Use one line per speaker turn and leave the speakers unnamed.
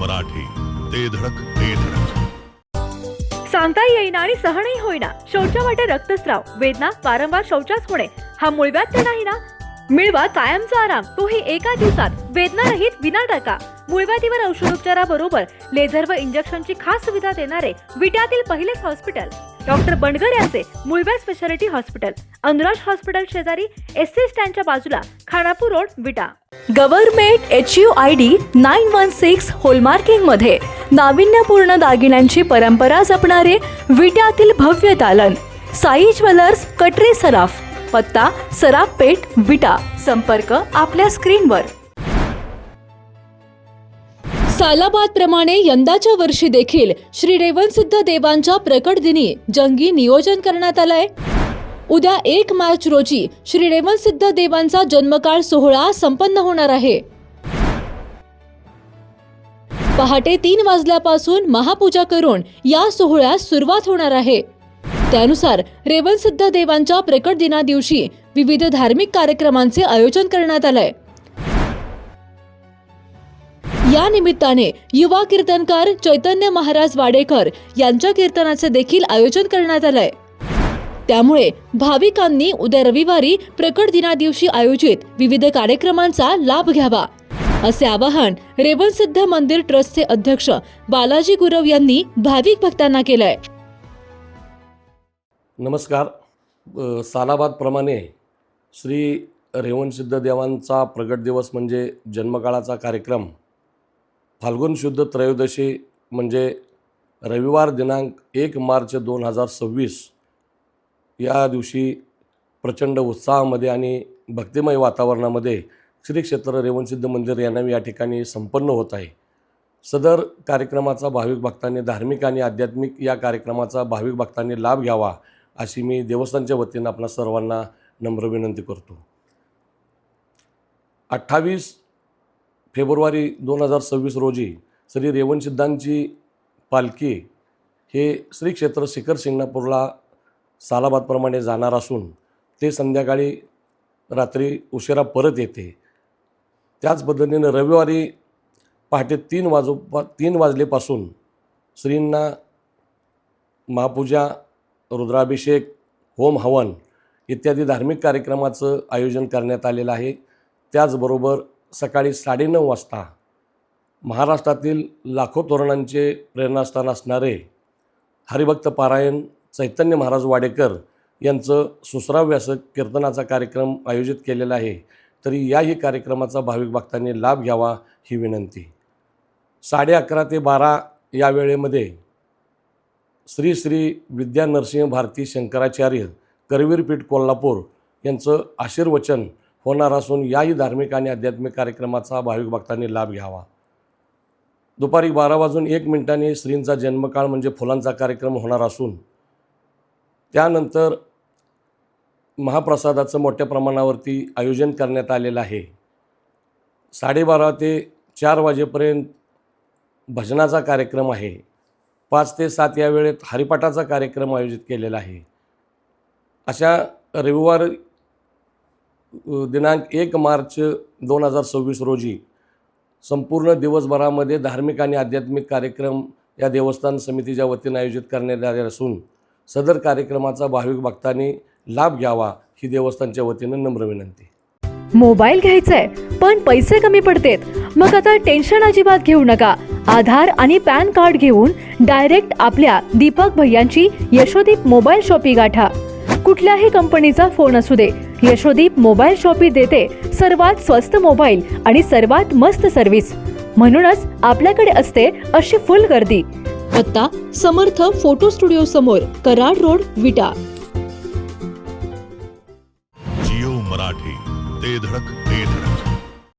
मराठी, ते धडक ते धडक.
सांगता येईना आणि सहनही होईना शौचा वाटे रक्तस्राव, वेदना, वारंवार शौचास होणे हा मूळव्याध तर नाही ना? मिळवा कायमचा आराम, तोही एका दिवसात, वेदना रहित विना टाका. मूळव्याधीवर औषधोपचाराबरोबर लेझर व इंजेक्शनची खास सुविधा देणारे विट्यातील पहिलेच हॉस्पिटल डॉक्टर बंडगर यांचे मूळव्याध स्पेशालिटी हॉस्पिटल, अनुराज हॉस्पिटल शेजारी, एसटी स्टँडच्या बाजूला, खानापूर रोड, विटा.
गव्हर्नमेंट HUID 916 होलमार्किंग मध्ये नाविन्यपूर्ण दागिन्यांची परंपरा जपणारे विट्यातील भव्य दालन. साई ज्वेलर्स, कटरे सराफ. पत्ता सराफ पेठ, विटा. संपर्क आपल्या स्क्रीनवर. सालाबाद प्रमाणे यंदाच्या वर्षी देखील श्री रेवणसिद्ध देवांच्या प्रकट दिनी जंगी नियोजन करण्यात आलंय. उद्या 1 मार्च रोजी श्री रेवणसिद्ध देवांचा जन्मकाळ सोहळा संपन्न होणार आहे. पहाटे 3 वाजल्यापासून महापूजा करून या सोहळ्यास सुरुवात होणार आहे. त्यानुसार रेवणसिद्ध देवांच्या प्रकट दिना दिवशी विविध धार्मिक कार्यक्रमांचे आयोजन करण्यात आलंय. या निमित्ताने युवा कीर्तनकार चैतन्य महाराज वाडेकर यांच्या कीर्तनाचे देखील आयोजन करण्यात आलंय. त्यामुळे भाविकांनी उद्या रविवारी प्रकट दिना दिवशी आयोजित विविध कार्यक्रमांचा लाभ घ्यावा, असे आवाहन रेवणसिद्ध मंदिर ट्रस्टचे अध्यक्ष बालाजी गुरव यांनी भाविक भक्तांना केलंय.
नमस्कार. सालाबाद प्रमाणे श्री रेवणसिद्ध देवांचा प्रगट दिवस म्हणजे जन्मकाळाचा कार्यक्रम फाल्गुन शुद्ध त्रयोदशी म्हणजे रविवार दिनांक 1 मार्च 2026 या दिवशी प्रचंड उत्साहामध्ये आणि भक्तिमय वातावरणामध्ये श्री क्षेत्र रेवणसिद्ध मंदिर यानावी या ठिकाणी संपन्न होत आहे. सदर कार्यक्रमाचा भाविक भक्तांनी, धार्मिक आणि आध्यात्मिक या कार्यक्रमाचा भाविक भक्तांनी लाभ घ्यावा अशी मी देवस्थानच्या वतीनं आपणा सर्वांना नम्र विनंती करतो. 28 फेब्रुवारी 2026 रोजी श्री रेवणसिद्धांची पालखी हे श्री क्षेत्र शिखर शिंगणापूरला सालाबादप्रमाणे जाणार असून ते संध्याकाळी रात्री उशिरा परत येते. त्याच पद्धतीने रविवारी पहाटे 3 वाजलेपासून श्रींना महापूजा, रुद्राभिषेक, होम हवन इत्यादी धार्मिक कार्यक्रमाचं आयोजन करण्यात आलेलं आहे. त्याचबरोबर सकाळी 9:30 वाजता महाराष्ट्रातील लाखो तरुणांचे प्रेरणास्थान असणारे हरिभक्त पारायण चैतन्य महाराज वाडेकर यांचं सुश्राव्य असं कीर्तनाचा कार्यक्रम आयोजित केलेला आहे. तरी याही कार्यक्रमाचा भाविक भक्तांनी लाभ घ्यावा ही विनंती. 11:30 ते 12 या वेळेमध्ये श्री श्री विद्या नरसिंह भारती शंकराचार्य करवीरपीठ कोल्हापूर यांचं आशीर्वचन होणार असून याही धार्मिक आणि आध्यात्मिक कार्यक्रमाचा भाविक भक्तांनी लाभ घ्यावा. दुपारी 12:01 श्रींचा जन्मकाळ म्हणजे फुलांचा कार्यक्रम होणार असून त्यानंतर महाप्रसादाचं मोठ्या प्रमाणावरती आयोजन करण्यात आलेलं आहे. 12:30 ते 4 वाजेपर्यंत भजनाचा कार्यक्रम आहे. 5 ते 7 या वेळेत हरिपाठाचा कार्यक्रम आयोजित केलेला आहे. अशा रविवार दिनांक 1 मार्च 2026 रोजी संपूर्ण दिवसभरामध्ये धार्मिक आणि आध्यात्मिक कार्यक्रम या देवस्थान समितीच्या वतीने आयोजित करण्यात आले असून सदर कार्यक्रमाचा भाविक भक्तांनी लाभ घ्यावा ही देवस्थानच्या वतीनं नम्र विनंती.
मोबाईल घ्यायचाय पण पैसे कमी पडतेत, मग आता टेन्शन अजिबात घेऊ नका. आधार आणि पॅन कार्ड घेऊन डायरेक्ट आपल्या दीपक भैयांची यशोदीप मोबाईल शॉपी गाठा. कुठल्याही कंपनीचा फोन असू दे, यशोदीप मोबाईल शॉपी देते सर्वात स्वस्त मोबाईल आणि सर्वात मस्त सर्व्हिस. म्हणूनच आपल्याकडे असते अशी फुल गर्दी.
पत्ता समर्थ फोटो स्टुडिओ समोर, कराड रोड, विटा.
जिओ मराठी, ते धडक